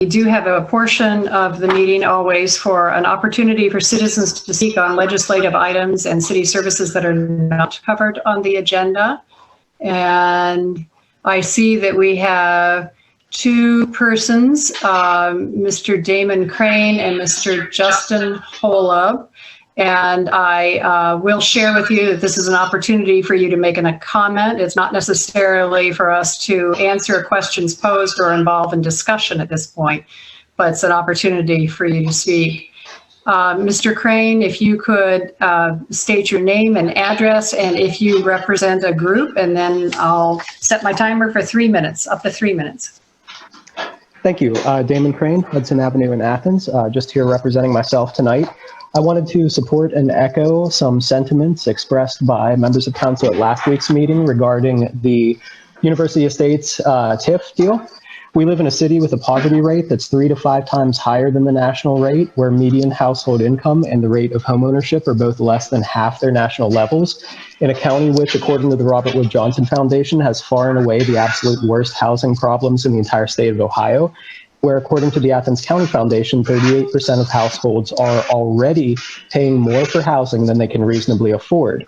do have a portion of the meeting always for an opportunity for citizens to speak on legislative items and city services that are not covered on the agenda. And I see that we have two persons, Mr. Damon Krane and Mr. Justin Holub. And I will share with you that this is an opportunity for you to make a comment. It's not necessarily for us to answer questions posed or involve in discussion at this point, but it's an opportunity for you to speak. Mr. Krane, if you could state your name and address, and if you represent a group, and then I'll set my timer for 3 minutes, up to 3 minutes. Thank you. Damon Krane, Hudson Avenue in Athens, just here representing myself tonight. I wanted to support and echo some sentiments expressed by members of council at last week's meeting regarding the University Estates TIF deal. We live in a city with a poverty rate that's 3 to 5 times higher than the national rate, where median household income and the rate of homeownership are both less than half their national levels, in a county which, according to the Robert Wood Johnson Foundation, has far and away the absolute worst housing problems in the entire state of Ohio, where, according to the Athens County Foundation, 38% of households are already paying more for housing than they can reasonably afford.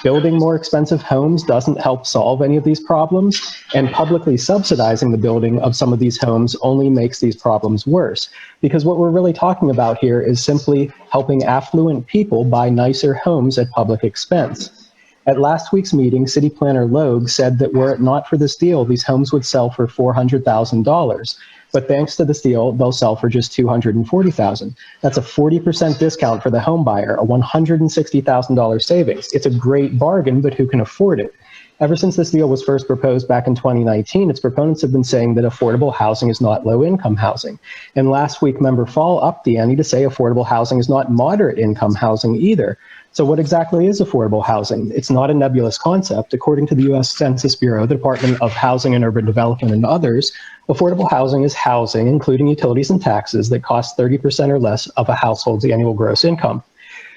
Building more expensive homes doesn't help solve any of these problems, and publicly subsidizing the building of some of these homes only makes these problems worse. Because what we're really talking about here is simply helping affluent people buy nicer homes at public expense. At last week's meeting, City Planner Logue said that were it not for this deal, these homes would sell for $400,000. But thanks to this deal, they'll sell for just $240,000. That's a 40% discount for the home buyer, a $160,000 savings. It's a great bargain, but who can afford it? Ever since this deal was first proposed back in 2019, its proponents have been saying that affordable housing is not low-income housing. And last week, Member Fall upped the ante to say affordable housing is not moderate-income housing either. So what exactly is affordable housing? It's not a nebulous concept. According to the U.S. Census Bureau, the Department of Housing and Urban Development, and others, affordable housing is housing, including utilities and taxes, that cost 30% or less of a household's annual gross income.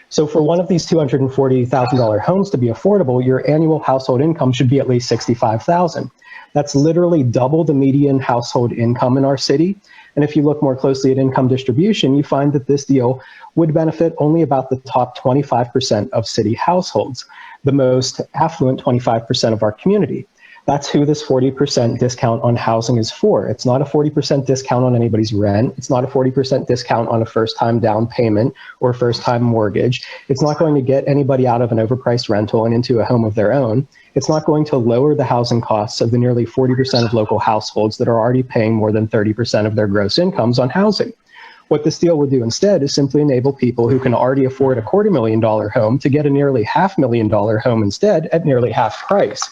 So for one of these $240,000 homes to be affordable, your annual household income should be at least $65,000. That's literally double the median household income in our city. And if you look more closely at income distribution, you find that this deal would benefit only about the top 25% of city households, the most affluent 25% of our community. That's who this 40% discount on housing is for. It's not a 40% discount on anybody's rent. It's not a 40% discount on a first-time down payment or first-time mortgage. It's not going to get anybody out of an overpriced rental and into a home of their own. It's not going to lower the housing costs of the nearly 40% of local households that are already paying more than 30% of their gross incomes on housing. What this deal would do instead is simply enable people who can already afford a $250,000 home to get a nearly $500,000 home instead at nearly half price.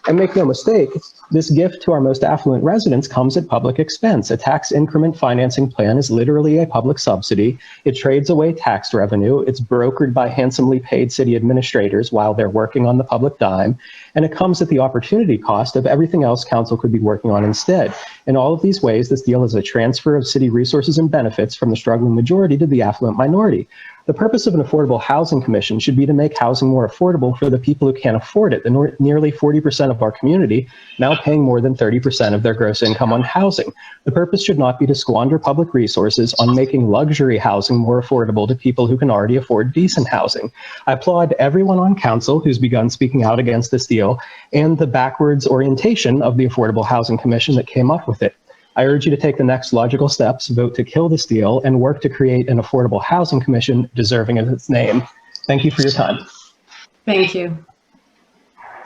And make no mistake, this gift to our most affluent residents comes at public expense. A tax increment financing plan is literally a public subsidy. It trades away tax revenue. It's brokered by handsomely paid city administrators while they're working on the public dime. And it comes at the opportunity cost of everything else council could be working on instead. In all of these ways, this deal is a transfer of city resources and benefits from the struggling majority to the affluent minority. The purpose of an affordable housing commission should be to make housing more affordable for the people who can't afford it, the nearly 40% of our community now paying more than 30% of their gross income on housing. The purpose should not be to squander public resources on making luxury housing more affordable to people who can already afford decent housing. I applaud everyone on council who's begun speaking out against this deal and the backwards orientation of the Affordable Housing Commission that came up with it. I urge you to take the next logical steps, vote to kill this deal, and work to create an affordable housing commission deserving of its name. Thank you for your time. Thank you.